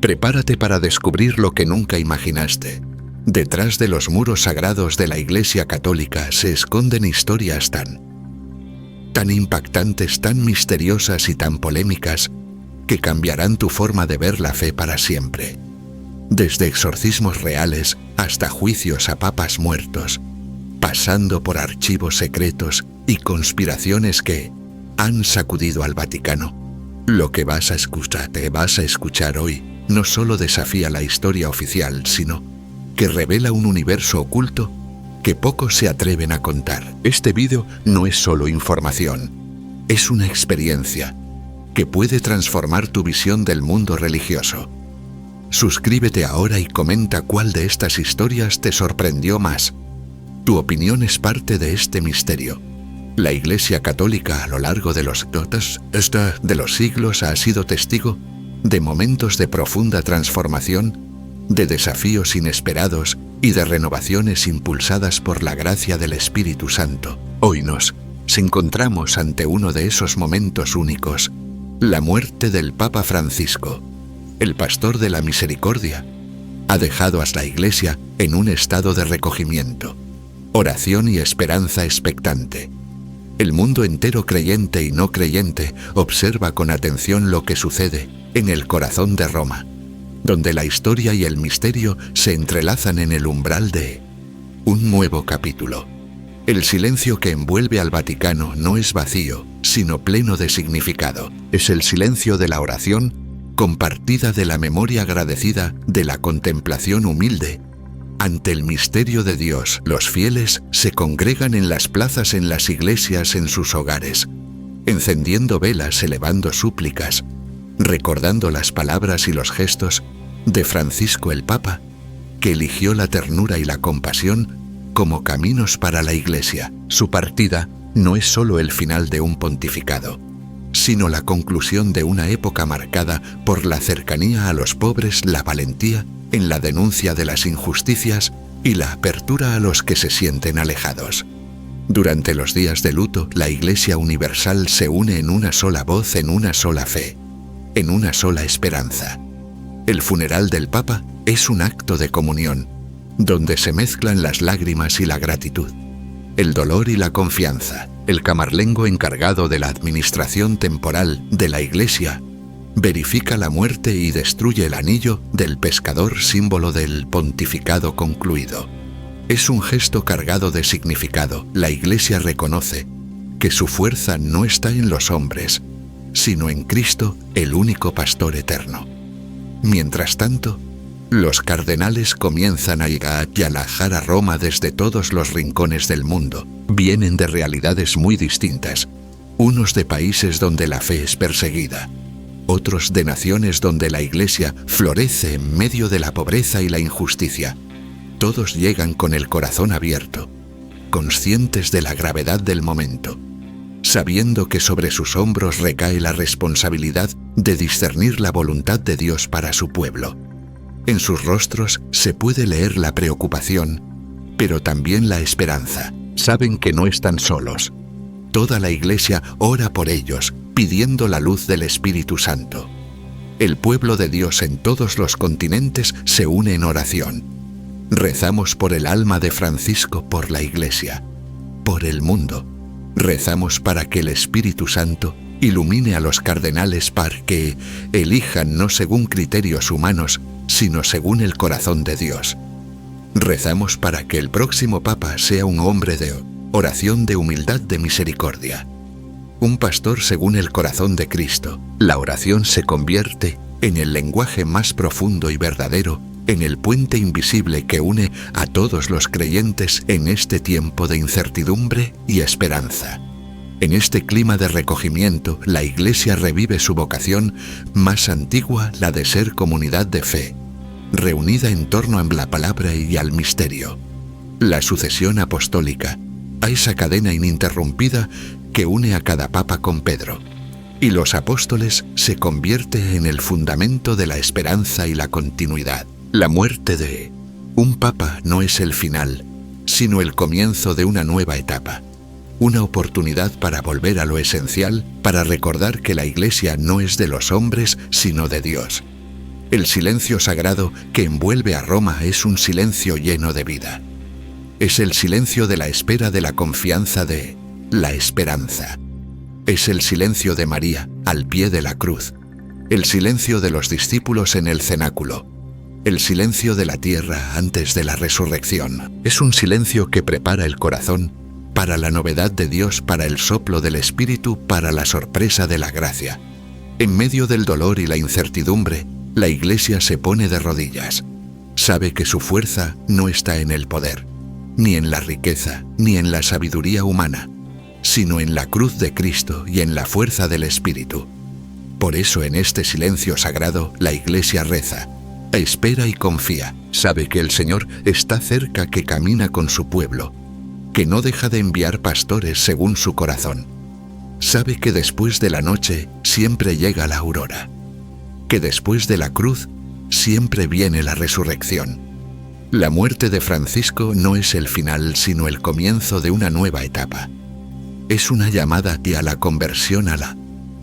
Prepárate para descubrir lo que nunca imaginaste. Detrás de los muros sagrados de la Iglesia Católica se esconden historias tan impactantes, tan misteriosas y tan polémicas que cambiarán tu forma de ver la fe para siempre. Desde exorcismos reales hasta juicios a papas muertos, pasando por archivos secretos y conspiraciones que han sacudido al Vaticano. Lo que vas a escuchar hoy no solo desafía la historia oficial, sino que revela un universo oculto que pocos se atreven a contar. Este vídeo no es solo información, es una experiencia que puede transformar tu visión del mundo religioso. Suscríbete ahora y comenta cuál de estas historias te sorprendió más. Tu opinión es parte de este misterio. La Iglesia Católica a lo largo de los siglos ha sido testigo de momentos de profunda transformación, de desafíos inesperados y de renovaciones impulsadas por la gracia del Espíritu Santo. Hoy nos encontramos ante uno de esos momentos únicos, la muerte del Papa Francisco. El pastor de la misericordia ha dejado a la Iglesia en un estado de recogimiento, oración y esperanza expectante. El mundo entero, creyente y no creyente, observa con atención lo que sucede en el corazón de Roma, donde la historia y el misterio se entrelazan en el umbral de un nuevo capítulo. El silencio que envuelve al Vaticano no es vacío, sino pleno de significado. Es el silencio de la oración compartida, de la memoria agradecida, de la contemplación humilde ante el misterio de Dios. Los fieles se congregan en las plazas, en las iglesias, en sus hogares, encendiendo velas, elevando súplicas, recordando las palabras y los gestos de Francisco el Papa, que eligió la ternura y la compasión como caminos para la Iglesia. Su partida no es solo el final de un pontificado, sino la conclusión de una época marcada por la cercanía a los pobres, la valentía en la denuncia de las injusticias y la apertura a los que se sienten alejados. Durante los días de luto, la Iglesia Universal se une en una sola voz, en una sola fe, en una sola esperanza. El funeral del Papa es un acto de comunión, donde se mezclan las lágrimas y la gratitud, el dolor y la confianza. El camarlengo encargado de la administración temporal de la Iglesia verifica la muerte y destruye el anillo del pescador, símbolo del pontificado concluido. Es un gesto cargado de significado. La Iglesia reconoce que su fuerza no está en los hombres, sino en Cristo, el único pastor eterno. Mientras tanto, los cardenales comienzan a viajar a Roma desde todos los rincones del mundo. Vienen de realidades muy distintas, unos de países donde la fe es perseguida, otros de naciones donde la Iglesia florece en medio de la pobreza y la injusticia. Todos llegan con el corazón abierto, conscientes de la gravedad del momento, sabiendo que sobre sus hombros recae la responsabilidad de discernir la voluntad de Dios para su pueblo. En sus rostros se puede leer la preocupación, pero también la esperanza. Saben que no están solos. Toda la Iglesia ora por ellos, pidiendo la luz del Espíritu Santo. El pueblo de Dios en todos los continentes se une en oración. Rezamos por el alma de Francisco, por la Iglesia, por el mundo. Rezamos para que el Espíritu Santo ilumine a los cardenales para que elijan no según criterios humanos, sino según el corazón de Dios. Rezamos para que el próximo Papa sea un hombre de oración, de humildad, de misericordia. Un pastor según el corazón de Cristo. La oración se convierte en el lenguaje más profundo y verdadero, en el puente invisible que une a todos los creyentes en este tiempo de incertidumbre y esperanza. En este clima de recogimiento, la Iglesia revive su vocación más antigua, la de ser comunidad de fe, reunida en torno a la palabra y al misterio. La sucesión apostólica, a esa cadena ininterrumpida que une a cada papa con Pedro. Y los apóstoles se convierte en el fundamento de la esperanza y la continuidad. La muerte de un papa no es el final, sino el comienzo de una nueva etapa. Una oportunidad para volver a lo esencial, para recordar que la Iglesia no es de los hombres, sino de Dios. El silencio sagrado que envuelve a Roma es un silencio lleno de vida. Es el silencio de la espera, de la confianza, de la esperanza. Es el silencio de María al pie de la cruz. El silencio de los discípulos en el cenáculo. El silencio de la tierra antes de la resurrección. Es un silencio que prepara el corazón para la novedad de Dios, para el soplo del Espíritu, para la sorpresa de la gracia. En medio del dolor y la incertidumbre, la Iglesia se pone de rodillas. Sabe que su fuerza no está en el poder, ni en la riqueza, ni en la sabiduría humana, sino en la cruz de Cristo y en la fuerza del Espíritu. Por eso en este silencio sagrado la Iglesia reza, espera y confía. Sabe que el Señor está cerca, que camina con su pueblo, que no deja de enviar pastores según su corazón. Sabe que después de la noche siempre llega la aurora, que después de la cruz siempre viene la resurrección. La muerte de Francisco no es el final, sino el comienzo de una nueva etapa. Es una llamada a la conversión, a la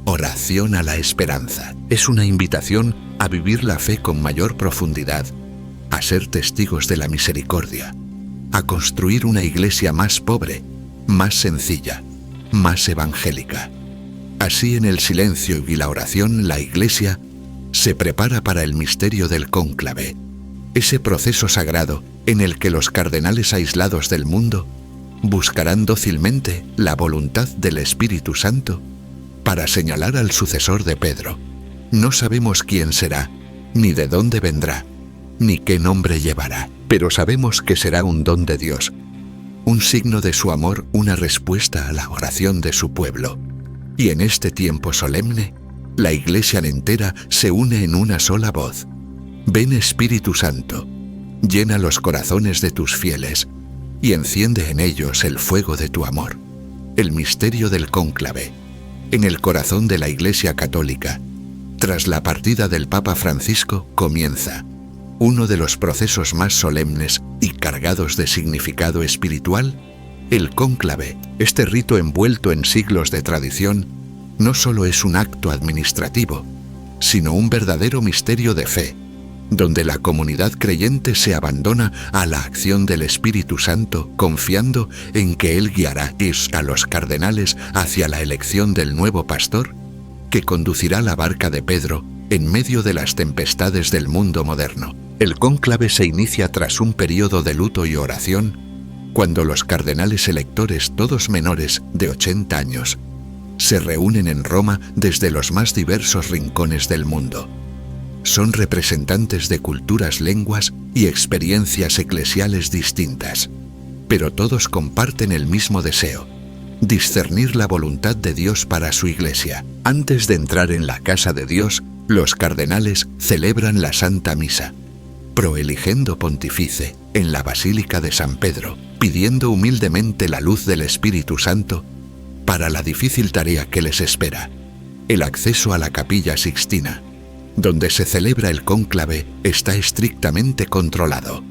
oración, a la esperanza. Es una invitación a vivir la fe con mayor profundidad, a ser testigos de la misericordia, a construir una iglesia más pobre, más sencilla, más evangélica. Así, en el silencio y la oración, la Iglesia se prepara para el misterio del cónclave, ese proceso sagrado en el que los cardenales aislados del mundo buscarán dócilmente la voluntad del Espíritu Santo para señalar al sucesor de Pedro. No sabemos quién será, ni de dónde vendrá, ni qué nombre llevará, pero sabemos que será un don de Dios, un signo de su amor, una respuesta a la oración de su pueblo. Y en este tiempo solemne, la Iglesia entera se une en una sola voz. Ven, Espíritu Santo, llena los corazones de tus fieles y enciende en ellos el fuego de tu amor. El misterio del cónclave, en el corazón de la Iglesia Católica, tras la partida del Papa Francisco, comienza uno de los procesos más solemnes y cargados de significado espiritual. El cónclave, este rito envuelto en siglos de tradición, no solo es un acto administrativo, sino un verdadero misterio de fe, donde la comunidad creyente se abandona a la acción del Espíritu Santo, confiando en que Él guiará a los cardenales hacia la elección del nuevo pastor, que conducirá la barca de Pedro en medio de las tempestades del mundo moderno. El cónclave se inicia tras un periodo de luto y oración, cuando los cardenales electores, todos menores de 80 años, se reúnen en Roma desde los más diversos rincones del mundo. Son representantes de culturas, lenguas y experiencias eclesiales distintas, pero todos comparten el mismo deseo: discernir la voluntad de Dios para su Iglesia. Antes de entrar en la casa de Dios, los cardenales celebran la Santa Misa, proeligendo pontífice en la Basílica de San Pedro, pidiendo humildemente la luz del Espíritu Santo para la difícil tarea que les espera. El acceso a la Capilla Sixtina, donde se celebra el cónclave, está estrictamente controlado.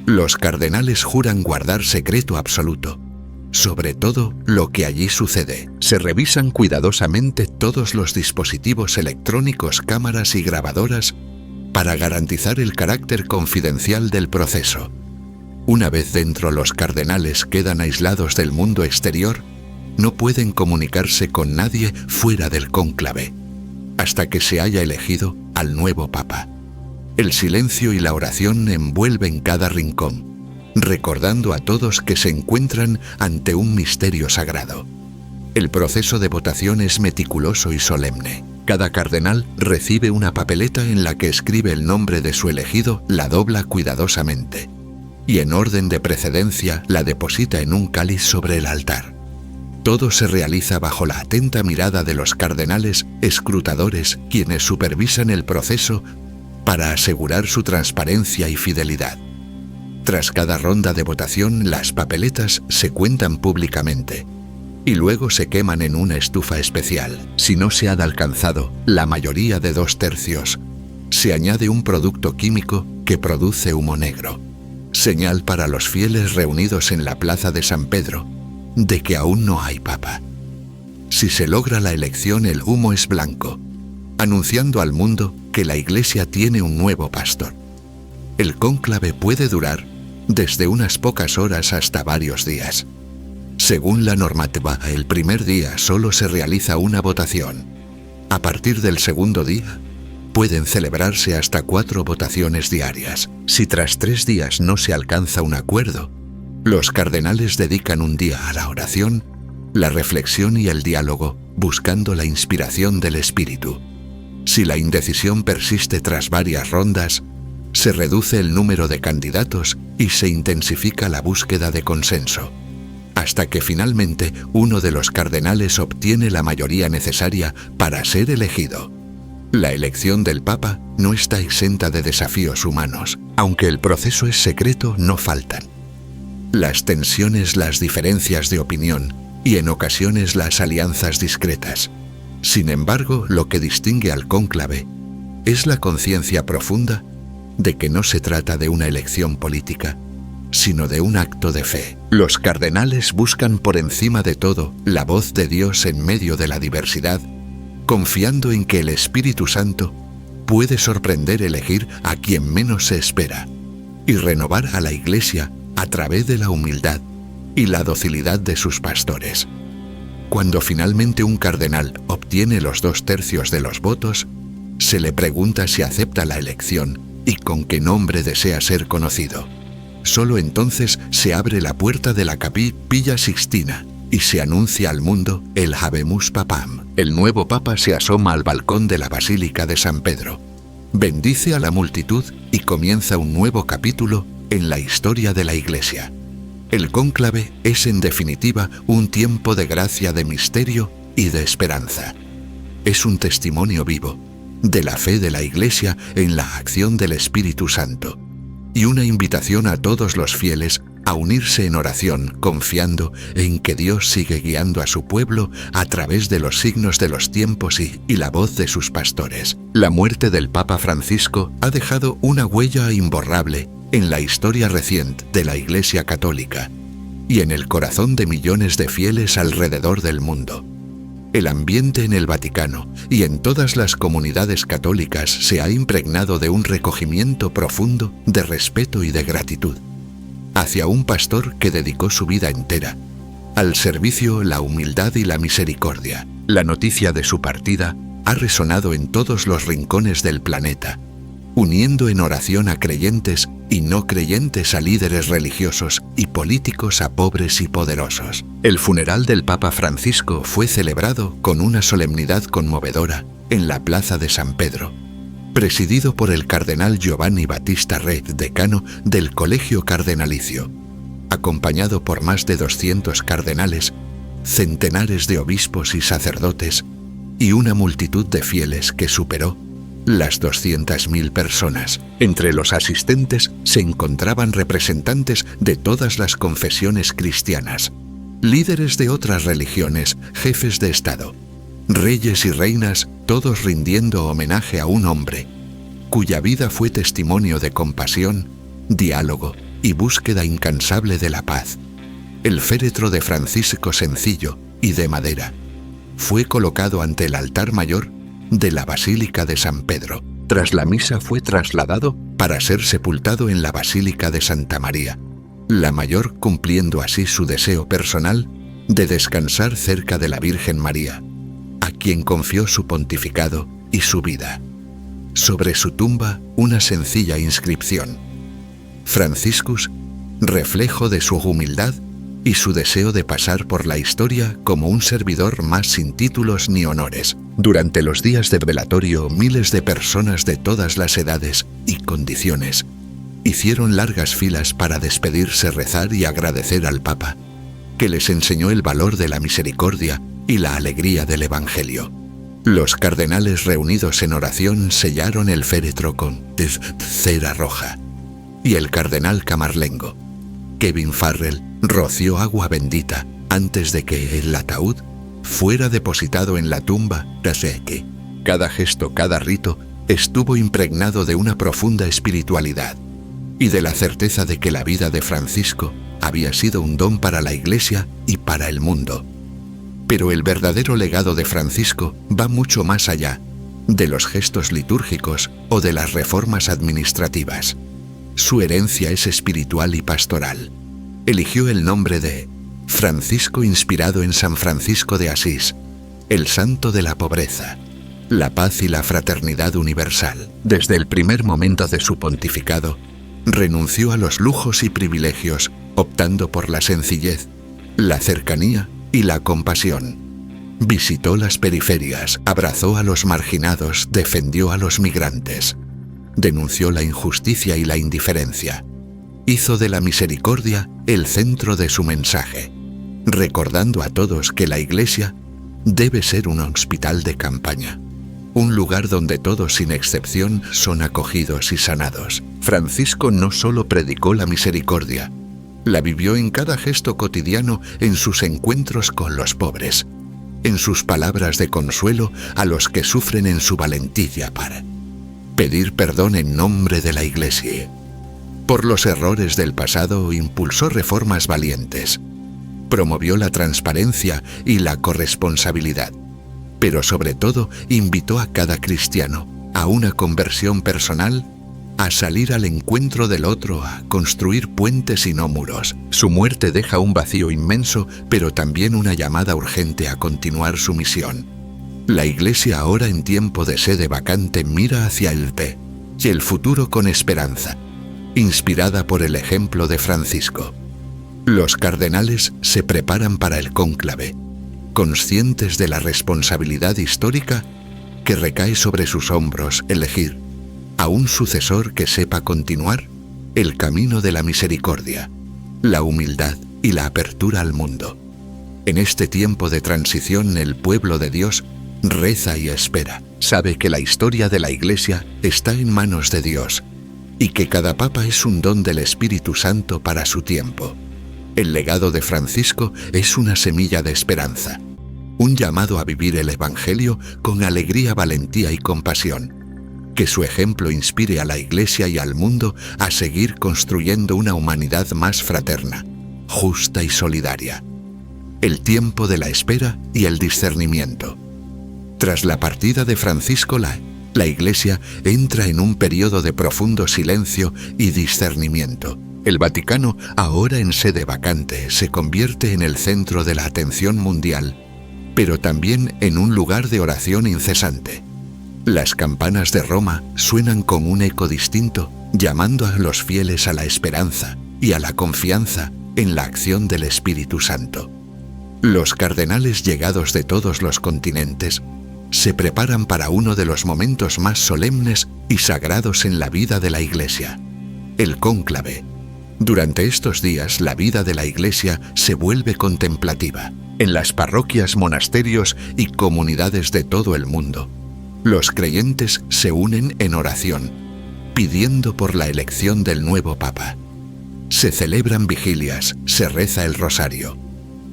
Los cardenales juran guardar secreto absoluto sobre todo lo que allí sucede. Se revisan cuidadosamente todos los dispositivos electrónicos, cámaras y grabadoras para garantizar el carácter confidencial del proceso. Una vez dentro, los cardenales quedan aislados del mundo exterior, no pueden comunicarse con nadie fuera del cónclave, hasta que se haya elegido al nuevo Papa. El silencio y la oración envuelven cada rincón, recordando a todos que se encuentran ante un misterio sagrado. El proceso de votación es meticuloso y solemne. Cada cardenal recibe una papeleta en la que escribe el nombre de su elegido, la dobla cuidadosamente y, en orden de precedencia, la deposita en un cáliz sobre el altar. Todo se realiza bajo la atenta mirada de los cardenales escrutadores, quienes supervisan el proceso para asegurar su transparencia y fidelidad. Tras cada ronda de votación, las papeletas se cuentan públicamente y luego se queman en una estufa especial. Si no se ha alcanzado la mayoría de 2/3, se añade un producto químico que produce humo negro, señal para los fieles reunidos en la plaza de San Pedro de que aún no hay papa. Si se logra la elección, el humo es blanco, anunciando al mundo que que la Iglesia tiene un nuevo pastor. El cónclave puede durar desde unas pocas horas hasta varios días. Según la normativa, el primer día solo se realiza una votación. A partir del segundo día, pueden celebrarse hasta 4 votaciones diarias. Si tras 3 días no se alcanza un acuerdo, los cardenales dedican un día a la oración, la reflexión y el diálogo, buscando la inspiración del Espíritu. Si la indecisión persiste tras varias rondas, se reduce el número de candidatos y se intensifica la búsqueda de consenso, hasta que finalmente uno de los cardenales obtiene la mayoría necesaria para ser elegido. La elección del Papa no está exenta de desafíos humanos. Aunque el proceso es secreto, no faltan. Las tensiones, las diferencias de opinión y en ocasiones las alianzas discretas. Sin embargo, lo que distingue al cónclave es la conciencia profunda de que no se trata de una elección política, sino de un acto de fe. Los cardenales buscan por encima de todo la voz de Dios en medio de la diversidad, confiando en que el Espíritu Santo puede sorprender elegir a quien menos se espera y renovar a la Iglesia a través de la humildad y la docilidad de sus pastores. Cuando finalmente un cardenal obtiene los 2/3 de los votos, se le pregunta si acepta la elección y con qué nombre desea ser conocido. Solo entonces se abre la puerta de la Capilla Sixtina y se anuncia al mundo el Habemus Papam. El nuevo Papa se asoma al balcón de la Basílica de San Pedro, bendice a la multitud y comienza un nuevo capítulo en la historia de la Iglesia. El cónclave es en definitiva un tiempo de gracia, de misterio y de esperanza. Es un testimonio vivo de la fe de la Iglesia en la acción del Espíritu Santo y una invitación a todos los fieles a unirse en oración, confiando en que Dios sigue guiando a su pueblo a través de los signos de los tiempos y la voz de sus pastores. La muerte del Papa Francisco ha dejado una huella imborrable en la historia reciente de la Iglesia Católica y en el corazón de millones de fieles alrededor del mundo. El ambiente en el Vaticano y en todas las comunidades católicas se ha impregnado de un recogimiento profundo de respeto y de gratitud hacia un pastor que dedicó su vida entera al servicio, la humildad y la misericordia. La noticia de su partida ha resonado en todos los rincones del planeta, uniendo en oración a creyentes y no creyentes, a líderes religiosos y políticos, a pobres y poderosos. El funeral del Papa Francisco fue celebrado con una solemnidad conmovedora en la Plaza de San Pedro, presidido por el cardenal Giovanni Battista Re, decano del Colegio Cardenalicio, acompañado por más de 200 cardenales, centenares de obispos y sacerdotes y una multitud de fieles que superó las 200.000 personas. Entre los asistentes se encontraban representantes de todas las confesiones cristianas, líderes de otras religiones, jefes de Estado, reyes y reinas, todos rindiendo homenaje a un hombre cuya vida fue testimonio de compasión, diálogo y búsqueda incansable de la paz. El féretro de Francisco, sencillo y de madera, fue colocado ante el altar mayor de la Basílica de San Pedro. Tras la misa fue trasladado para ser sepultado en la Basílica de Santa María, la Mayor, cumpliendo así su deseo personal de descansar cerca de la Virgen María, a quien confió su pontificado y su vida. Sobre su tumba, una sencilla inscripción: Franciscus, reflejo de su humildad y su deseo de pasar por la historia como un servidor más sin títulos ni honores. Durante los días de velatorio, miles de personas de todas las edades y condiciones hicieron largas filas para despedirse, rezar y agradecer al Papa, que les enseñó el valor de la misericordia y la alegría del Evangelio. Los cardenales, reunidos en oración, sellaron el féretro con cera roja, y el cardenal camarlengo, Kevin Farrell, roció agua bendita antes de que el ataúd fuera depositado en la tumba. Cada gesto, cada rito estuvo impregnado de una profunda espiritualidad y de la certeza de que la vida de Francisco había sido un don para la Iglesia y para el mundo. Pero el verdadero legado de Francisco va mucho más allá de los gestos litúrgicos o de las reformas administrativas. Su herencia es espiritual y pastoral. Eligió el nombre de Francisco inspirado en San Francisco de Asís, el santo de la pobreza, la paz y la fraternidad universal. Desde el primer momento de su pontificado, renunció a los lujos y privilegios, optando por la sencillez, la cercanía y la compasión. Visitó las periferias, abrazó a los marginados, defendió a los migrantes, denunció la injusticia y la indiferencia. Hizo de la misericordia el centro de su mensaje, recordando a todos que la Iglesia debe ser un hospital de campaña, un lugar donde todos sin excepción son acogidos y sanados. Francisco no solo predicó la misericordia, la vivió en cada gesto cotidiano, en sus encuentros con los pobres, en sus palabras de consuelo a los que sufren, en su valentía para pedir perdón en nombre de la Iglesia. Por los errores del pasado impulsó reformas valientes, promovió la transparencia y la corresponsabilidad, pero sobre todo invitó a cada cristiano a una conversión personal, a salir al encuentro del otro, a construir puentes y no muros. Su muerte deja un vacío inmenso, pero también una llamada urgente a continuar su misión. La Iglesia ahora, en tiempo de sede vacante, mira hacia el y el futuro con esperanza, inspirada por el ejemplo de Francisco. Los cardenales se preparan para el cónclave, conscientes de la responsabilidad histórica que recae sobre sus hombros elegir a un sucesor que sepa continuar el camino de la misericordia, la humildad y la apertura al mundo. En este tiempo de transición, el pueblo de Dios reza y espera. Sabe que la historia de la Iglesia está en manos de Dios y que cada papa es un don del Espíritu Santo para su tiempo. El legado de Francisco es una semilla de esperanza, un llamado a vivir el Evangelio con alegría, valentía y compasión. Que su ejemplo inspire a la Iglesia y al mundo a seguir construyendo una humanidad más fraterna, justa y solidaria. El tiempo de la espera y el discernimiento. Tras la partida de Francisco, la Iglesia entra en un periodo de profundo silencio y discernimiento. El Vaticano, ahora en sede vacante, se convierte en el centro de la atención mundial, pero también en un lugar de oración incesante. Las campanas de Roma suenan con un eco distinto, llamando a los fieles a la esperanza y a la confianza en la acción del Espíritu Santo. Los cardenales llegados de todos los continentes se preparan para uno de los momentos más solemnes y sagrados en la vida de la Iglesia, el cónclave. Durante estos días, la vida de la Iglesia se vuelve contemplativa. En las parroquias, monasterios y comunidades de todo el mundo, los creyentes se unen en oración, pidiendo por la elección del nuevo Papa. Se celebran vigilias, se reza el rosario,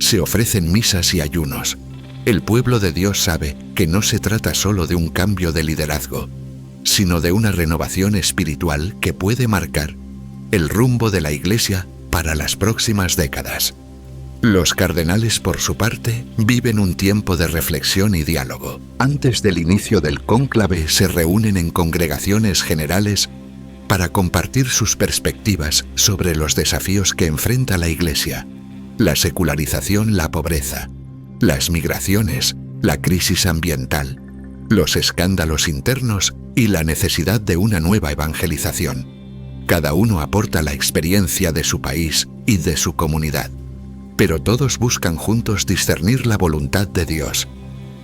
se ofrecen misas y ayunos. El pueblo de Dios sabe que no se trata solo de un cambio de liderazgo, sino de una renovación espiritual que puede marcar el rumbo de la Iglesia para las próximas décadas. Los cardenales, por su parte, viven un tiempo de reflexión y diálogo. Antes del inicio del cónclave, se reúnen en congregaciones generales para compartir sus perspectivas sobre los desafíos que enfrenta la Iglesia: la secularización, la pobreza, las migraciones, la crisis ambiental, los escándalos internos y la necesidad de una nueva evangelización. Cada uno aporta la experiencia de su país y de su comunidad, pero todos buscan juntos discernir la voluntad de Dios.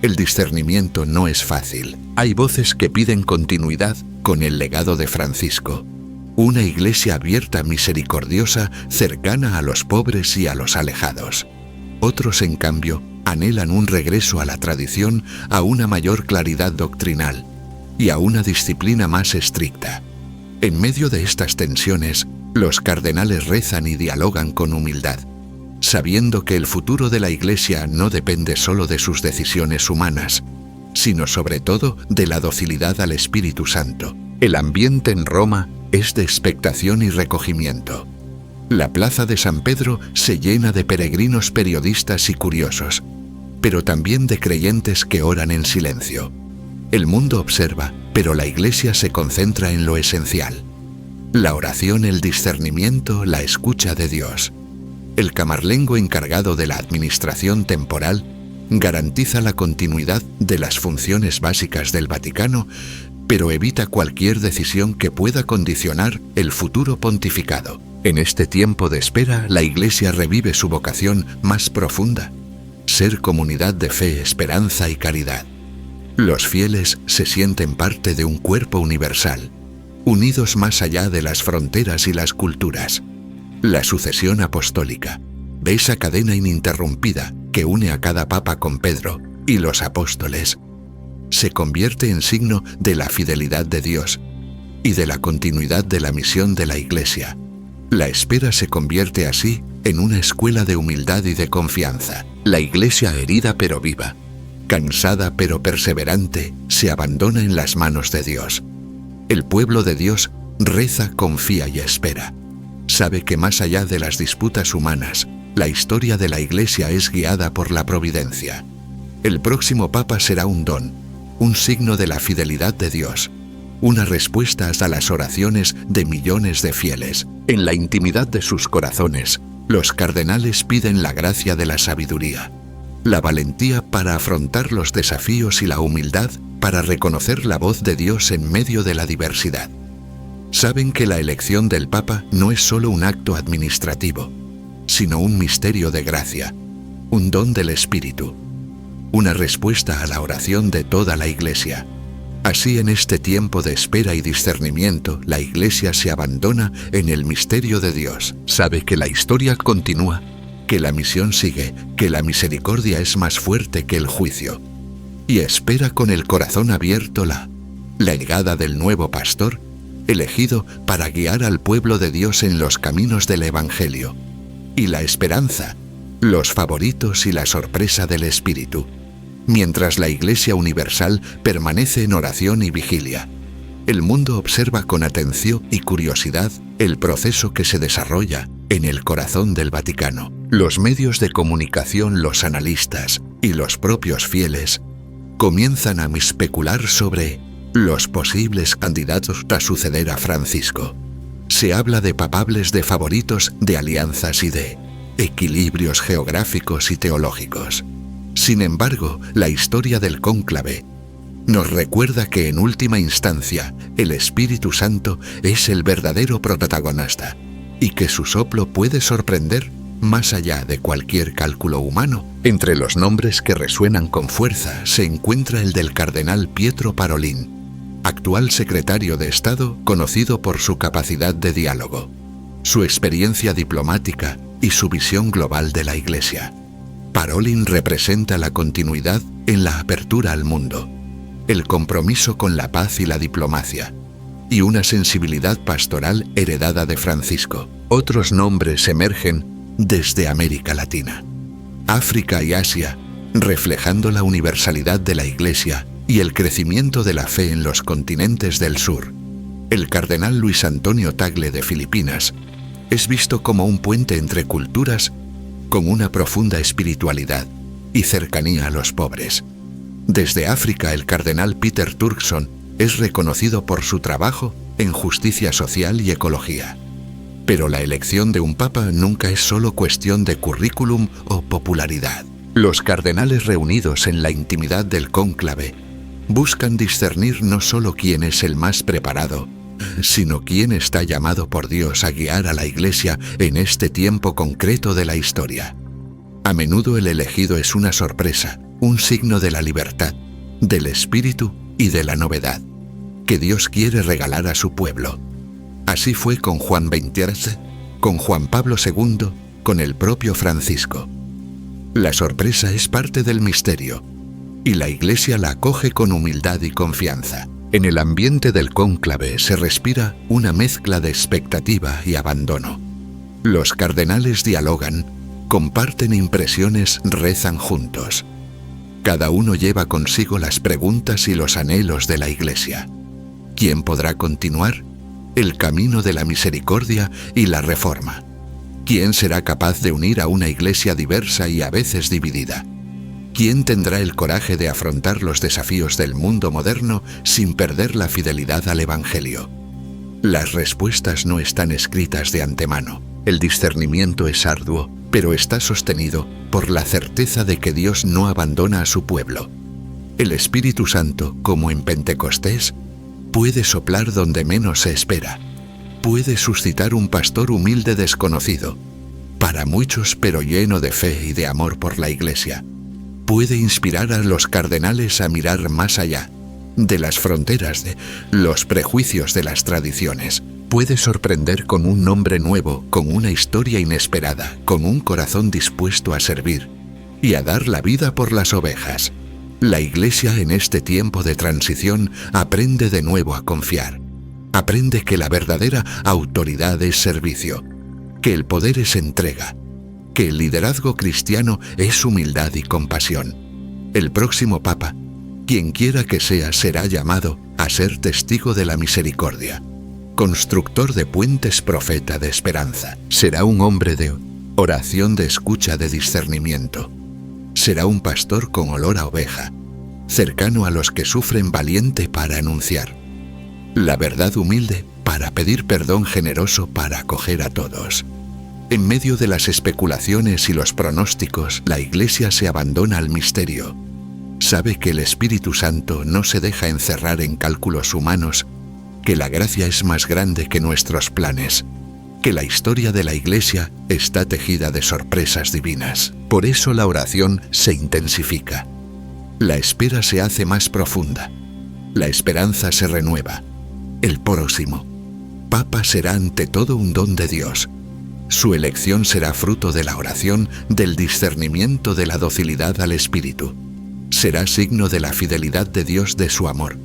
El discernimiento no es fácil. Hay voces que piden continuidad con el legado de Francisco, una Iglesia abierta, misericordiosa, cercana a los pobres y a los alejados. Otros, en cambio, anhelan un regreso a la tradición, a una mayor claridad doctrinal y a una disciplina más estricta. En medio de estas tensiones, los cardenales rezan y dialogan con humildad, sabiendo que el futuro de la Iglesia no depende solo de sus decisiones humanas, sino sobre todo de la docilidad al Espíritu Santo. El ambiente en Roma es de expectación y recogimiento. La plaza de San Pedro se llena de peregrinos, periodistas y curiosos, pero también de creyentes que oran en silencio. El mundo observa, pero la Iglesia se concentra en lo esencial: la oración, el discernimiento, la escucha de Dios. El camarlengo encargado de la administración temporal garantiza la continuidad de las funciones básicas del Vaticano, pero evita cualquier decisión que pueda condicionar el futuro pontificado. En este tiempo de espera, la Iglesia revive su vocación más profunda: ser comunidad de fe, esperanza y caridad. Los fieles se sienten parte de un cuerpo universal, unidos más allá de las fronteras y las culturas. La sucesión apostólica, de esa cadena ininterrumpida que une a cada papa con Pedro y los apóstoles, se convierte en signo de la fidelidad de Dios y de la continuidad de la misión de la Iglesia. La espera se convierte así en una escuela de humildad y de confianza. La Iglesia, herida pero viva, cansada pero perseverante, se abandona en las manos de Dios. El pueblo de Dios reza, confía y espera. Sabe que más allá de las disputas humanas, la historia de la Iglesia es guiada por la providencia. El próximo Papa será un don, un signo de la fidelidad de Dios, una respuesta a las oraciones de millones de fieles. En la intimidad de sus corazones, los cardenales piden la gracia de la sabiduría, la valentía para afrontar los desafíos y la humildad para reconocer la voz de Dios en medio de la diversidad. Saben que la elección del Papa no es solo un acto administrativo, sino un misterio de gracia, un don del Espíritu, una respuesta a la oración de toda la Iglesia. Así, en este tiempo de espera y discernimiento, la Iglesia se abandona en el misterio de Dios. Sabe que la historia continúa, que la misión sigue, que la misericordia es más fuerte que el juicio, y espera con el corazón abierto la llegada del nuevo pastor, elegido para guiar al pueblo de Dios en los caminos del Evangelio, y la esperanza, los favoritos y la sorpresa del Espíritu, mientras la Iglesia universal permanece en oración y vigilia. El mundo observa con atención y curiosidad el proceso que se desarrolla en el corazón del Vaticano. Los medios de comunicación, los analistas y los propios fieles comienzan a especular sobre los posibles candidatos a suceder a Francisco. Se habla de papables, de favoritos, de alianzas y de equilibrios geográficos y teológicos. Sin embargo, la historia del cónclave nos recuerda que en última instancia el Espíritu Santo es el verdadero protagonista y que su soplo puede sorprender más allá de cualquier cálculo humano. Entre los nombres que resuenan con fuerza se encuentra el del cardenal Pietro Parolin, actual secretario de Estado, conocido por su capacidad de diálogo, su experiencia diplomática y su visión global de la Iglesia. Parolin representa la continuidad en la apertura al mundo, el compromiso con la paz y la diplomacia, y una sensibilidad pastoral heredada de Francisco. Otros nombres emergen desde América Latina, África y Asia, reflejando la universalidad de la Iglesia y el crecimiento de la fe en los continentes del sur. El cardenal Luis Antonio Tagle de Filipinas es visto como un puente entre culturas, con una profunda espiritualidad y cercanía a los pobres. Desde África, el cardenal Peter Turkson es reconocido por su trabajo en justicia social y ecología. Pero la elección de un papa nunca es solo cuestión de currículum o popularidad. Los cardenales reunidos en la intimidad del cónclave buscan discernir no solo quién es el más preparado, sino quién está llamado por Dios a guiar a la Iglesia en este tiempo concreto de la historia. A menudo el elegido es una sorpresa, un signo de la libertad, del espíritu y de la novedad que Dios quiere regalar a su pueblo. Así fue con Juan XXIII, con Juan Pablo II, con el propio Francisco. La sorpresa es parte del misterio, y la Iglesia la acoge con humildad y confianza. En el ambiente del cónclave se respira una mezcla de expectativa y abandono. Los cardenales dialogan, comparten impresiones, rezan juntos. Cada uno lleva consigo las preguntas y los anhelos de la Iglesia. ¿Quién podrá continuar el camino de la misericordia y la reforma? ¿Quién será capaz de unir a una Iglesia diversa y a veces dividida? ¿Quién tendrá el coraje de afrontar los desafíos del mundo moderno sin perder la fidelidad al Evangelio? Las respuestas no están escritas de antemano. El discernimiento es arduo, pero está sostenido por la certeza de que Dios no abandona a su pueblo. El Espíritu Santo, como en Pentecostés, puede soplar donde menos se espera. Puede suscitar un pastor humilde desconocido, para muchos pero lleno de fe y de amor por la Iglesia. Puede inspirar a los cardenales a mirar más allá de las fronteras de los prejuicios de las tradiciones. Puede sorprender con un nombre nuevo, con una historia inesperada, con un corazón dispuesto a servir y a dar la vida por las ovejas. La Iglesia en este tiempo de transición aprende de nuevo a confiar. Aprende que la verdadera autoridad es servicio, que el poder es entrega, que el liderazgo cristiano es humildad y compasión. El próximo Papa, quien quiera que sea, será llamado a ser testigo de la misericordia, constructor de puentes, profeta de esperanza. Será un hombre de oración, de escucha, de discernimiento. Será un pastor con olor a oveja, cercano a los que sufren, valiente para anunciar la verdad, humilde para pedir perdón, generoso para acoger a todos. En medio de las especulaciones y los pronósticos, la Iglesia se abandona al misterio. Sabe que el Espíritu Santo no se deja encerrar en cálculos humanos, que la gracia es más grande que nuestros planes, que la historia de la Iglesia está tejida de sorpresas divinas. Por eso la oración se intensifica. La espera se hace más profunda. La esperanza se renueva. El próximo Papa será ante todo un don de Dios. Su elección será fruto de la oración, del discernimiento, de la docilidad al Espíritu. Será signo de la fidelidad de Dios, de su amor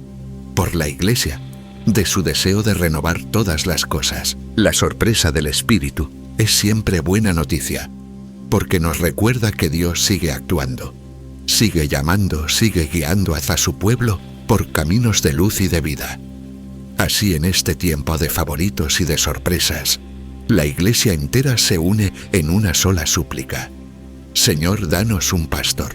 por la Iglesia, de su deseo de renovar todas las cosas. La sorpresa del Espíritu es siempre buena noticia, porque nos recuerda que Dios sigue actuando, sigue llamando, sigue guiando hacia su pueblo por caminos de luz y de vida. Así, en este tiempo de favoritos y de sorpresas, la Iglesia entera se une en una sola súplica. Señor, danos un pastor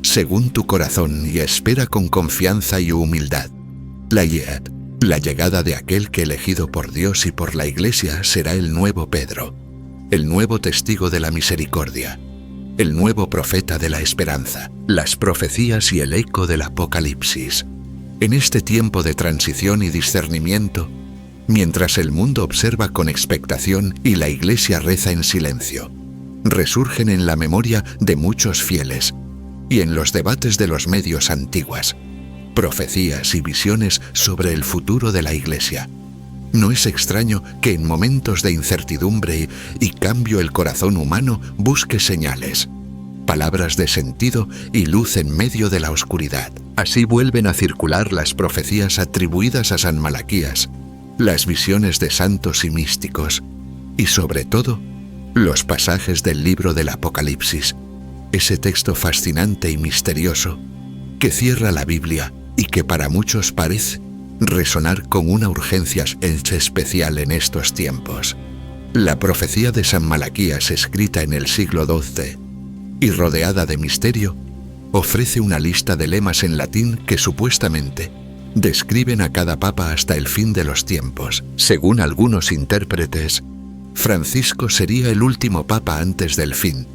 según tu corazón, y espera con confianza y humildad la llegada de aquel que, elegido por Dios y por la Iglesia, será el nuevo Pedro, el nuevo testigo de la misericordia, el nuevo profeta de la esperanza, las profecías y el eco del Apocalipsis. En este tiempo de transición y discernimiento, mientras el mundo observa con expectación y la Iglesia reza en silencio, resurgen en la memoria de muchos fieles y en los debates de los medios antiguas profecías y visiones sobre el futuro de la Iglesia. No es extraño que en momentos de incertidumbre y cambio el corazón humano busque señales, palabras de sentido y luz en medio de la oscuridad. Así vuelven a circular las profecías atribuidas a San Malaquías, las visiones de santos y místicos, y sobre todo, los pasajes del libro del Apocalipsis, ese texto fascinante y misterioso que cierra la Biblia y que para muchos parece resonar con una urgencia especial en estos tiempos. La profecía de San Malaquías, escrita en el siglo XII y rodeada de misterio, ofrece una lista de lemas en latín que supuestamente describen a cada papa hasta el fin de los tiempos. Según algunos intérpretes, Francisco sería el último papa antes del fin,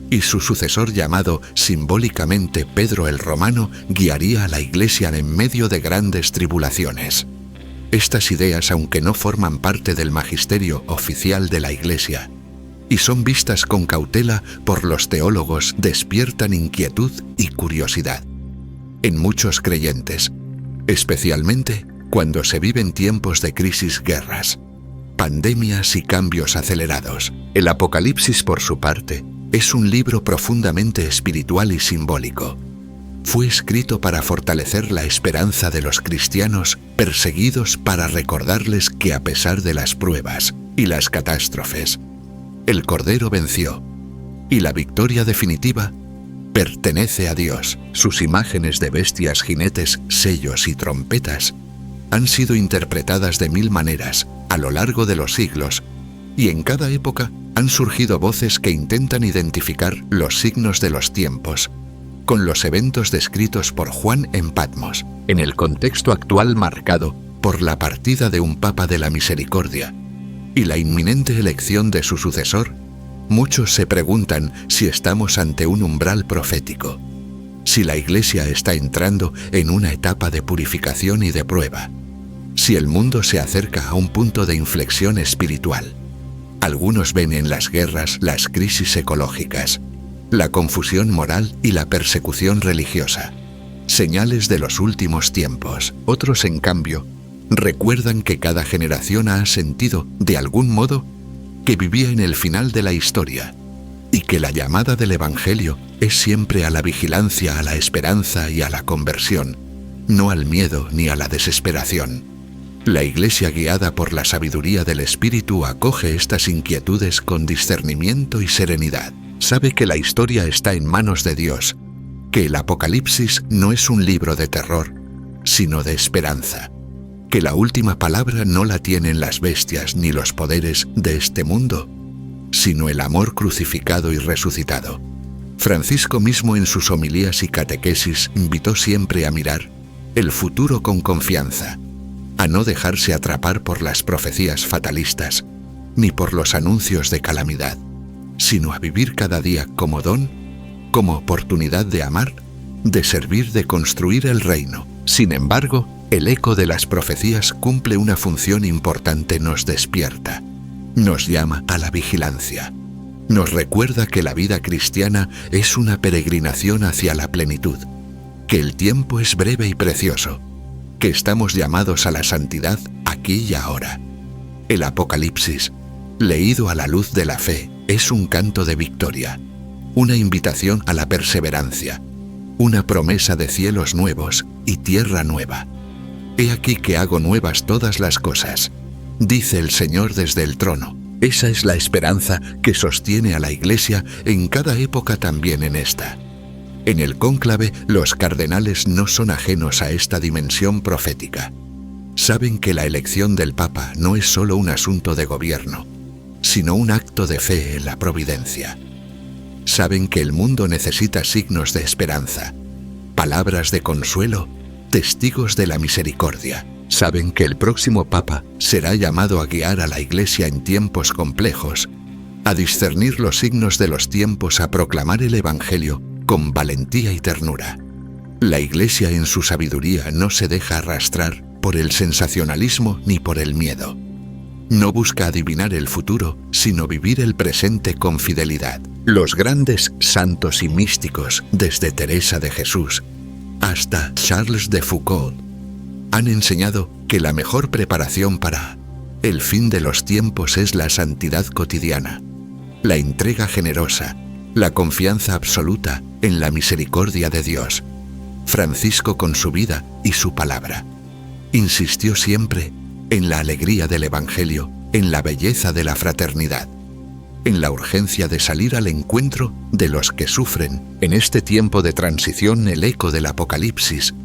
y su sucesor, llamado simbólicamente Pedro el Romano, guiaría a la Iglesia en medio de grandes tribulaciones. Estas ideas, aunque no forman parte del magisterio oficial de la Iglesia y son vistas con cautela por los teólogos, despiertan inquietud y curiosidad en muchos creyentes, especialmente cuando se viven tiempos de crisis, guerras, pandemias y cambios acelerados. El Apocalipsis, por su parte, es un libro profundamente espiritual y simbólico. Fue escrito para fortalecer la esperanza de los cristianos perseguidos, para recordarles que a pesar de las pruebas y las catástrofes, el Cordero venció, y la victoria definitiva pertenece a Dios. Sus imágenes de bestias, jinetes, sellos y trompetas han sido interpretadas de mil maneras a lo largo de los siglos, y en cada época han surgido voces que intentan identificar los signos de los tiempos con los eventos descritos por Juan en Patmos, en el contexto actual marcado por la partida de un Papa de la Misericordia y la inminente elección de su sucesor, muchos se preguntan si estamos ante un umbral profético, si la Iglesia está entrando en una etapa de purificación y de prueba, si el mundo se acerca a un punto de inflexión espiritual. Algunos ven en las guerras las crisis ecológicas, la confusión moral y la persecución religiosa, señales de los últimos tiempos. Otros, en cambio, recuerdan que cada generación ha sentido, de algún modo, que vivía en el final de la historia y que la llamada del Evangelio es siempre a la vigilancia, a la esperanza y a la conversión, no al miedo ni a la desesperación. La Iglesia, guiada por la sabiduría del Espíritu, acoge estas inquietudes con discernimiento y serenidad. Sabe que la historia está en manos de Dios, que el Apocalipsis no es un libro de terror, sino de esperanza, que la última palabra no la tienen las bestias ni los poderes de este mundo, sino el amor crucificado y resucitado. Francisco mismo, en sus homilías y catequesis, invitó siempre a mirar el futuro con confianza, a no dejarse atrapar por las profecías fatalistas, ni por los anuncios de calamidad, sino a vivir cada día como don, como oportunidad de amar, de servir, de construir el reino. Sin embargo, el eco de las profecías cumple una función importante: nos despierta, nos llama a la vigilancia, nos recuerda que la vida cristiana es una peregrinación hacia la plenitud, que el tiempo es breve y precioso, que estamos llamados a la santidad aquí y ahora. El Apocalipsis, leído a la luz de la fe, es un canto de victoria, una invitación a la perseverancia, una promesa de cielos nuevos y tierra nueva. He aquí que hago nuevas todas las cosas, dice el Señor desde el trono. Esa es la esperanza que sostiene a la Iglesia en cada época, también en esta. En el cónclave, los cardenales no son ajenos a esta dimensión profética. Saben que la elección del Papa no es solo un asunto de gobierno, sino un acto de fe en la providencia. Saben que el mundo necesita signos de esperanza, palabras de consuelo, testigos de la misericordia. Saben que el próximo Papa será llamado a guiar a la Iglesia en tiempos complejos, a discernir los signos de los tiempos, a proclamar el Evangelio con valentía y ternura. La Iglesia, en su sabiduría, no se deja arrastrar por el sensacionalismo ni por el miedo. No busca adivinar el futuro, sino vivir el presente con fidelidad. Los grandes santos y místicos, desde Teresa de Jesús hasta Charles de Foucault, han enseñado que la mejor preparación para el fin de los tiempos es la santidad cotidiana, la entrega generosa, la confianza absoluta en la misericordia de Dios. Francisco, con su vida y su palabra, insistió siempre en la alegría del Evangelio, en la belleza de la fraternidad, en la urgencia de salir al encuentro de los que sufren. En este tiempo de transición, el eco del Apocalipsis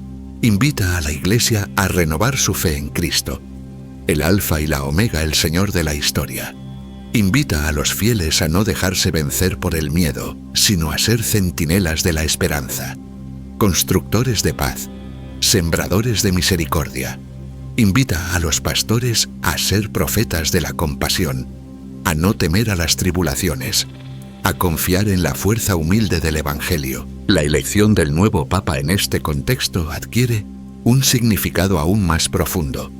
invita a la Iglesia a renovar su fe en Cristo, el Alfa y la Omega, el Señor de la historia. Invita a los fieles a no dejarse vencer por el miedo, sino a ser centinelas de la esperanza, constructores de paz, sembradores de misericordia. Invita a los pastores a ser profetas de la compasión, a no temer a las tribulaciones, a confiar en la fuerza humilde del Evangelio. La elección del nuevo Papa en este contexto adquiere un significado aún más profundo.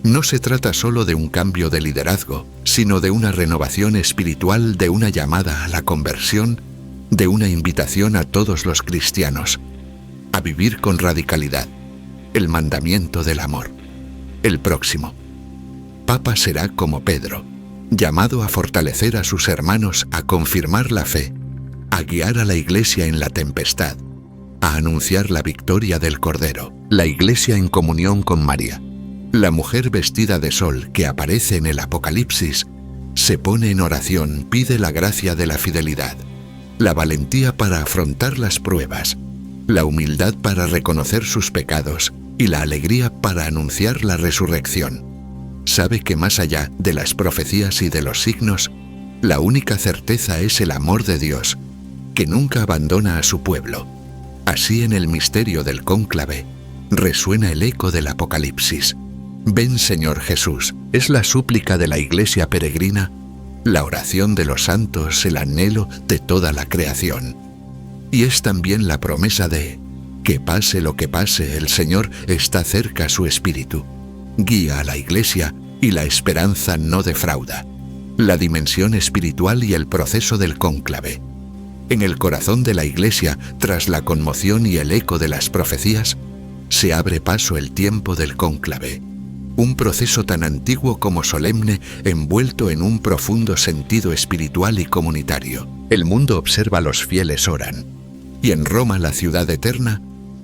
No se trata solo de un cambio de liderazgo, sino de una renovación espiritual, de una llamada a la conversión, de una invitación a todos los cristianos a vivir con radicalidad el mandamiento del amor. El próximo Papa será como Pedro, llamado a fortalecer a sus hermanos, a confirmar la fe, a guiar a la Iglesia en la tempestad, a anunciar la victoria del Cordero. La Iglesia, en comunión con María, la mujer vestida de sol que aparece en el Apocalipsis, se pone en oración, pide la gracia de la fidelidad, la valentía para afrontar las pruebas, la humildad para reconocer sus pecados y la alegría para anunciar la resurrección. Sabe que más allá de las profecías y de los signos, la única certeza es el amor de Dios, que nunca abandona a su pueblo, Así, en el misterio del cónclave, resuena el eco del Apocalipsis. Ven, Señor Jesús, es la súplica de la Iglesia peregrina, la oración de los santos, el anhelo de toda la creación. Y es también la promesa de que pase lo que pase, el Señor está cerca a su Espíritu. Guía a la Iglesia y la esperanza no defrauda. La dimensión espiritual y el proceso del cónclave. En el corazón de la Iglesia, tras la conmoción y el eco de las profecías, se abre paso el tiempo del cónclave. Un proceso tan antiguo como solemne, envuelto en un profundo sentido espiritual y comunitario. El mundo observa, los fieles oran. Y en Roma, la ciudad eterna,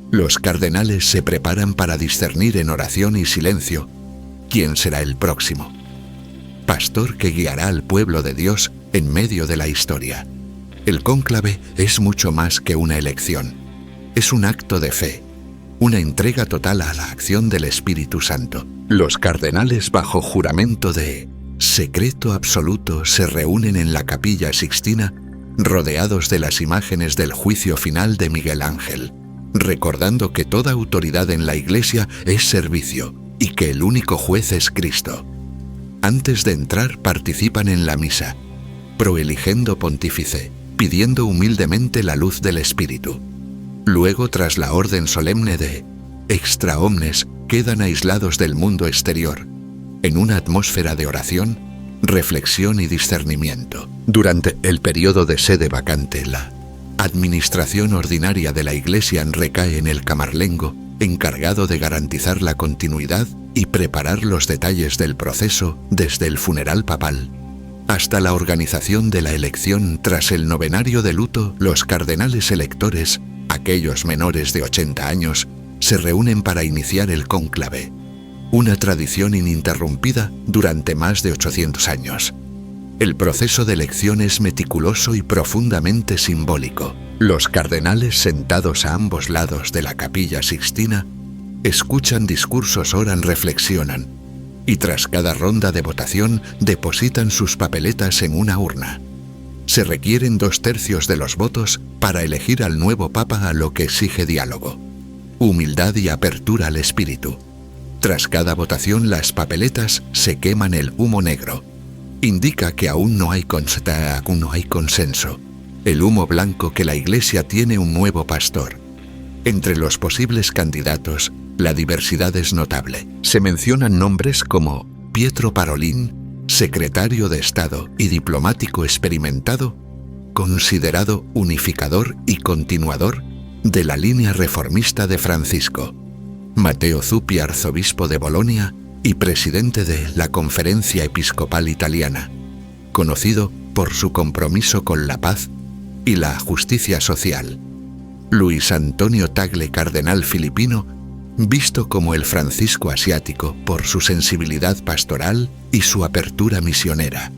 los cardenales se preparan para discernir en oración y silencio quién será el próximo pastor que guiará al pueblo de Dios en medio de la historia. El cónclave es mucho más que una elección. Es un acto de fe, una entrega total a la acción del Espíritu Santo. Los cardenales, bajo juramento de secreto absoluto, se reúnen en la Capilla Sixtina, rodeados de las imágenes del juicio final de Miguel Ángel, recordando que toda autoridad en la Iglesia es servicio y que el único juez es Cristo. Antes de entrar, participan en la misa, proeligendo pontífice, pidiendo humildemente la luz del Espíritu. Luego, tras la orden solemne de extra omnes, quedan aislados del mundo exterior, en una atmósfera de oración, reflexión y discernimiento. Durante el periodo de sede vacante, la administración ordinaria de la Iglesia recae en el camarlengo, encargado de garantizar la continuidad y preparar los detalles del proceso desde el funeral papal hasta la organización de la elección. Tras el novenario de luto, los cardenales electores, aquellos menores de 80 años, se reúnen para iniciar el cónclave, una tradición ininterrumpida durante más de 800 años. El proceso de elección es meticuloso y profundamente simbólico. Los cardenales, sentados a ambos lados de la Capilla Sixtina, escuchan discursos, oran, reflexionan, y tras cada ronda de votación depositan sus papeletas en una urna. Se requieren 2/3 de los votos para elegir al nuevo Papa, a lo que exige diálogo, humildad y apertura al espíritu. Tras cada votación, las papeletas se queman, el humo negro indica que aún no hay consenso. El humo blanco, que la Iglesia tiene un nuevo pastor. Entre los posibles candidatos, la diversidad es notable. Se mencionan nombres como Pietro Parolin, secretario de Estado y diplomático experimentado, considerado unificador y continuador de la línea reformista de Francisco; Matteo Zuppi, arzobispo de Bolonia y presidente de la Conferencia Episcopal Italiana, conocido por su compromiso con la paz y la justicia social; Luis Antonio Tagle, cardenal filipino, visto como el Francisco asiático por su sensibilidad pastoral y su apertura misionera;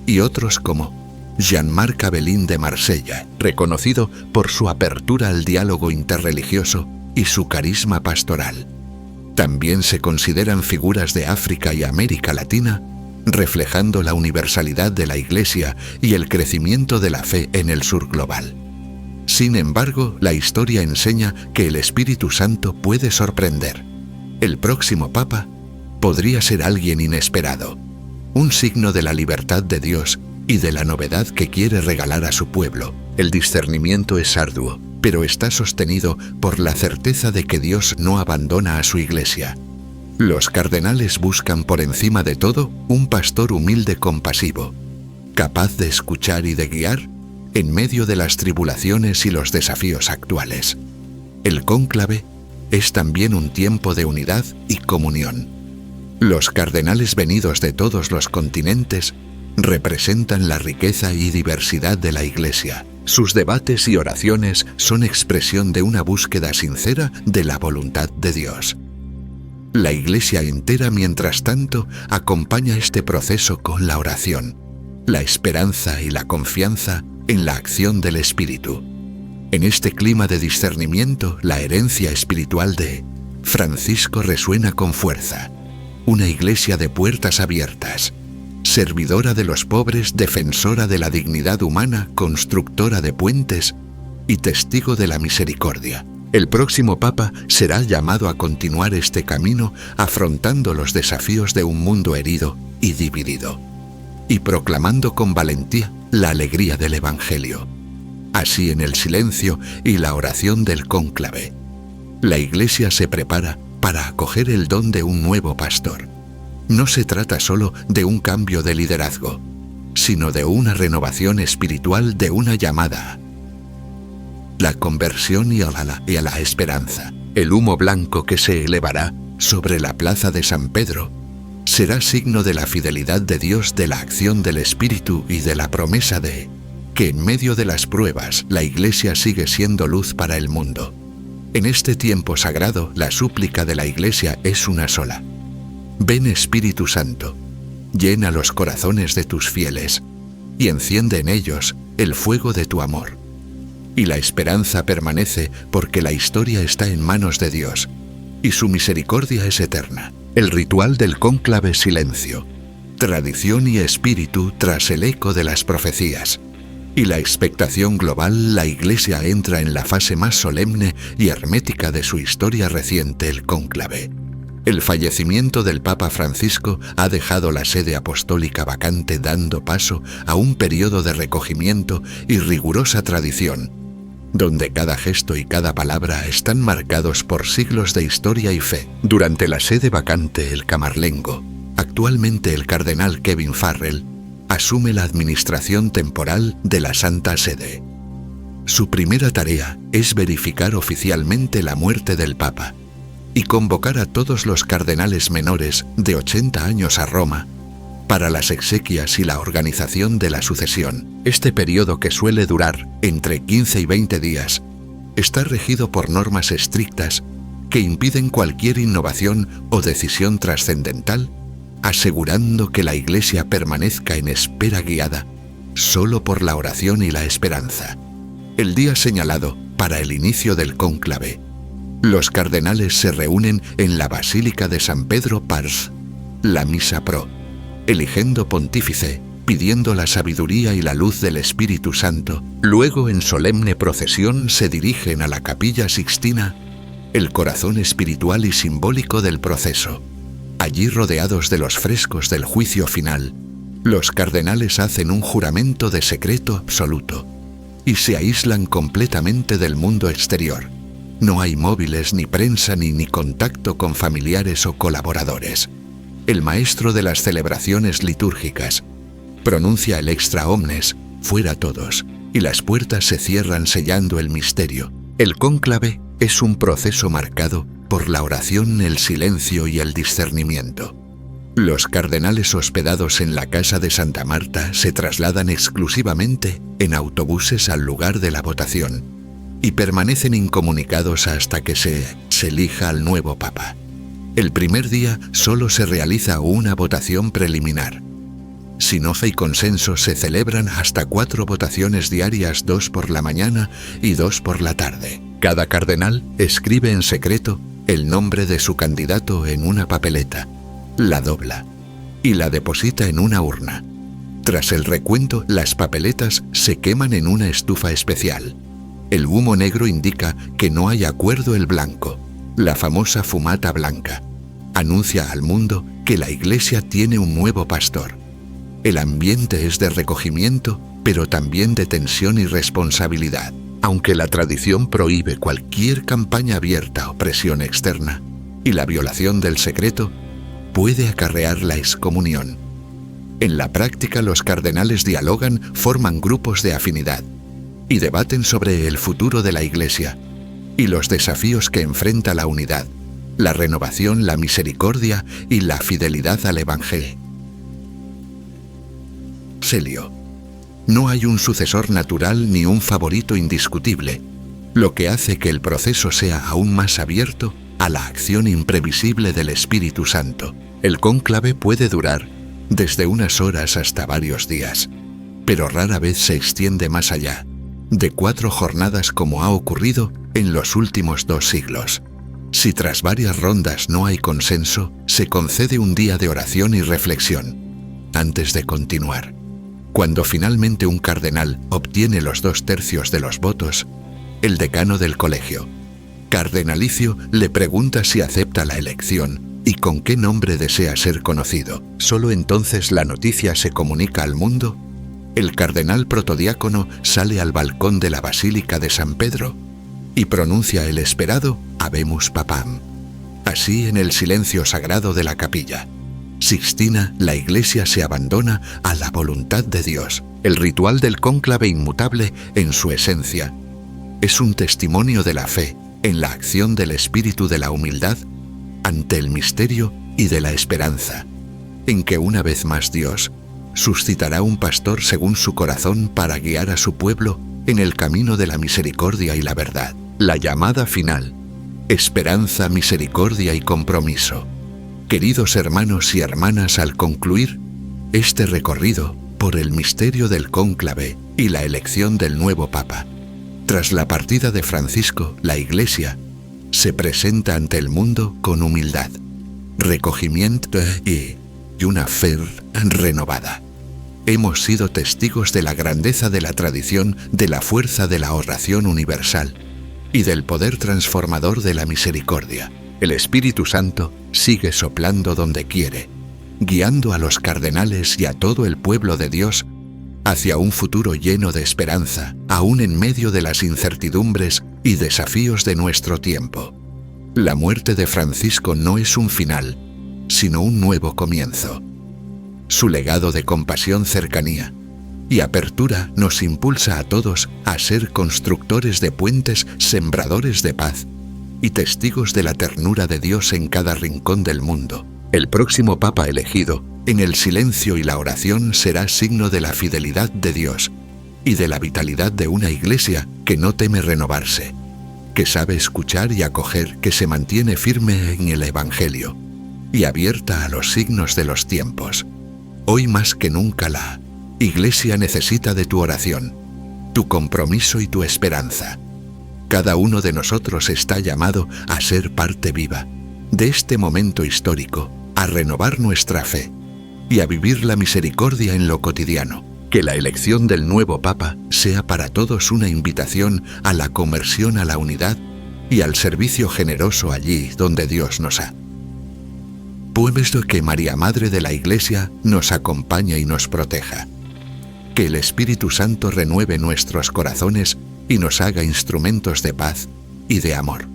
y otros como Jean-Marc Abelin de Marsella, reconocido por su apertura al diálogo interreligioso y su carisma pastoral. También se consideran figuras de África y América Latina, reflejando la universalidad de la Iglesia y el crecimiento de la fe en el sur global. Sin embargo, la historia enseña que el Espíritu Santo puede sorprender. El próximo Papa podría ser alguien inesperado, un signo de la libertad de Dios y de la novedad que quiere regalar a su pueblo. El discernimiento es arduo, pero está sostenido por la certeza de que Dios no abandona a su Iglesia. Los cardenales buscan por encima de todo un pastor humilde, compasivo, capaz de escuchar y de guiar en medio de las tribulaciones y los desafíos actuales. El cónclave es también un tiempo de unidad y comunión. Los cardenales venidos de todos los continentes representan la riqueza y diversidad de la Iglesia. Sus debates y oraciones son expresión de una búsqueda sincera de la voluntad de Dios. La Iglesia entera, mientras tanto, acompaña este proceso con la oración, la esperanza y la confianza en la acción del Espíritu. En este clima de discernimiento, la herencia espiritual de Francisco resuena con fuerza. Una Iglesia de puertas abiertas, servidora de los pobres, defensora de la dignidad humana, constructora de puentes y testigo de la misericordia. El próximo Papa será llamado a continuar este camino afrontando los desafíos de un mundo herido y dividido, y proclamando con valentía la alegría del Evangelio. Así, en el silencio y la oración del cónclave, la Iglesia se prepara para acoger el don de un nuevo pastor. No se trata solo de un cambio de liderazgo, sino de una renovación espiritual, de una llamada, la conversión y a la esperanza. El humo blanco que se elevará sobre la plaza de San Pedro será signo de la fidelidad de Dios, de la acción del Espíritu y de la promesa de que en medio de las pruebas la Iglesia sigue siendo luz para el mundo. En este tiempo sagrado, la súplica de la Iglesia es una sola. Ven, Espíritu Santo, llena los corazones de tus fieles y enciende en ellos el fuego de tu amor. Y la esperanza permanece porque la historia está en manos de Dios y su misericordia es eterna. El ritual del cónclave: silencio, tradición y espíritu tras el eco de las profecías. Y la expectación global, la Iglesia entra en la fase más solemne y hermética de su historia reciente, el cónclave. El fallecimiento del Papa Francisco ha dejado la sede apostólica vacante, dando paso a un periodo de recogimiento y rigurosa tradición, donde cada gesto y cada palabra están marcados por siglos de historia y fe. Durante la sede vacante, el camarlengo, actualmente el cardenal Kevin Farrell, asume la administración temporal de la Santa Sede. Su primera tarea es verificar oficialmente la muerte del Papa y convocar a todos los cardenales menores de 80 años a Roma para las exequias y la organización de la sucesión. Este periodo, que suele durar entre 15 y 20 días, está regido por normas estrictas que impiden cualquier innovación o decisión trascendental, asegurando que la Iglesia permanezca en espera guiada solo por la oración y la esperanza. El día señalado para el inicio del cónclave, los cardenales se reúnen en la Basílica de San Pedro Pars, la Misa Pro, eligiendo pontífice, pidiendo la sabiduría y la luz del Espíritu Santo. Luego, en solemne procesión, se dirigen a la Capilla Sixtina, el corazón espiritual y simbólico del proceso. Allí, rodeados de los frescos del juicio final, los cardenales hacen un juramento de secreto absoluto y se aíslan completamente del mundo exterior. No hay móviles, ni prensa, ni contacto con familiares o colaboradores. El maestro de las celebraciones litúrgicas pronuncia el extra omnes, fuera todos, y las puertas se cierran sellando el misterio. El cónclave es un proceso marcado por la oración, el silencio y el discernimiento. Los cardenales hospedados en la casa de Santa Marta se trasladan exclusivamente en autobuses al lugar de la votación y permanecen incomunicados hasta que se elija al nuevo Papa. El primer día solo se realiza una votación preliminar. Sin fe y consenso se celebran hasta 4 votaciones diarias, 2 por la mañana y 2 por la tarde. Cada cardenal escribe en secreto el nombre de su candidato en una papeleta, la dobla y la deposita en una urna. Tras el recuento, las papeletas se queman en una estufa especial. El humo negro indica que no hay acuerdo. El blanco, la famosa fumata blanca, anuncia al mundo que la Iglesia tiene un nuevo pastor. El ambiente es de recogimiento, pero también de tensión y responsabilidad. Aunque la tradición prohíbe cualquier campaña abierta o presión externa, y la violación del secreto puede acarrear la excomunión. En la práctica, los cardenales dialogan, forman grupos de afinidad y debaten sobre el futuro de la Iglesia y los desafíos que enfrenta la unidad, la renovación, la misericordia y la fidelidad al Evangelio. Celio. No hay un sucesor natural ni un favorito indiscutible, lo que hace que el proceso sea aún más abierto a la acción imprevisible del Espíritu Santo. El cónclave puede durar desde unas horas hasta varios días, pero rara vez se extiende más allá de 4 jornadas, como ha ocurrido en los últimos 2 siglos. Si tras varias rondas no hay consenso, se concede un día de oración y reflexión antes de continuar. Cuando finalmente un cardenal obtiene los 2/3 de los votos, el decano del colegio. Cardenalicio le pregunta si acepta la elección y con qué nombre desea ser conocido. Solo entonces la noticia se comunica al mundo. El cardenal protodiácono sale al balcón de la Basílica de San Pedro y pronuncia el esperado Habemus Papam. Así, en el silencio sagrado de la capilla Sixtina, la Iglesia se abandona a la voluntad de Dios. El ritual del cónclave inmutable, en su esencia, es un testimonio de la fe en la acción del espíritu de la humildad ante el misterio y de la esperanza, en que una vez más Dios suscitará un pastor según su corazón para guiar a su pueblo en el camino de la misericordia y la verdad. La llamada final: esperanza, misericordia y compromiso. Queridos hermanos y hermanas, al concluir este recorrido por el misterio del cónclave y la elección del nuevo Papa, tras la partida de Francisco, la Iglesia se presenta ante el mundo con humildad, recogimiento y una fe renovada. Hemos sido testigos de la grandeza de la tradición, de la fuerza de la oración universal y del poder transformador de la misericordia. El Espíritu Santo sigue soplando donde quiere, guiando a los cardenales y a todo el pueblo de Dios hacia un futuro lleno de esperanza, aún en medio de las incertidumbres y desafíos de nuestro tiempo. La muerte de Francisco no es un final, sino un nuevo comienzo. Su legado de compasión, cercanía y apertura nos impulsa a todos a ser constructores de puentes, sembradores de paz y testigos de la ternura de Dios en cada rincón del mundo. El próximo Papa elegido, en el silencio y la oración, será signo de la fidelidad de Dios y de la vitalidad de una Iglesia que no teme renovarse, que sabe escuchar y acoger, que se mantiene firme en el Evangelio y abierta a los signos de los tiempos. Hoy más que nunca la Iglesia necesita de tu oración, tu compromiso y tu esperanza. Cada uno de nosotros está llamado a ser parte viva de este momento histórico, a renovar nuestra fe y a vivir la misericordia en lo cotidiano. Que la elección del nuevo Papa sea para todos una invitación a la conversión, a la unidad y al servicio generoso allí donde Dios nos ha puesto. Que María, Madre de la Iglesia, nos acompañe y nos proteja. Que el Espíritu Santo renueve nuestros corazones y nos haga instrumentos de paz y de amor.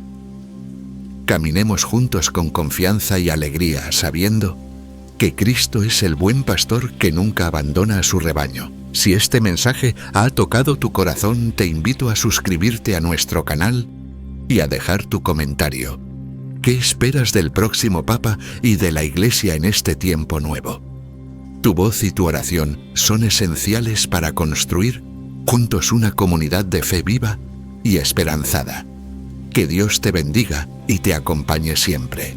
Caminemos juntos con confianza y alegría, sabiendo que Cristo es el buen pastor que nunca abandona a su rebaño. Si este mensaje ha tocado tu corazón, te invito a suscribirte a nuestro canal y a dejar tu comentario. ¿Qué esperas del próximo Papa y de la Iglesia en este tiempo nuevo? Tu voz y tu oración son esenciales para construir juntos una comunidad de fe viva y esperanzada. Que Dios te bendiga y te acompañe siempre.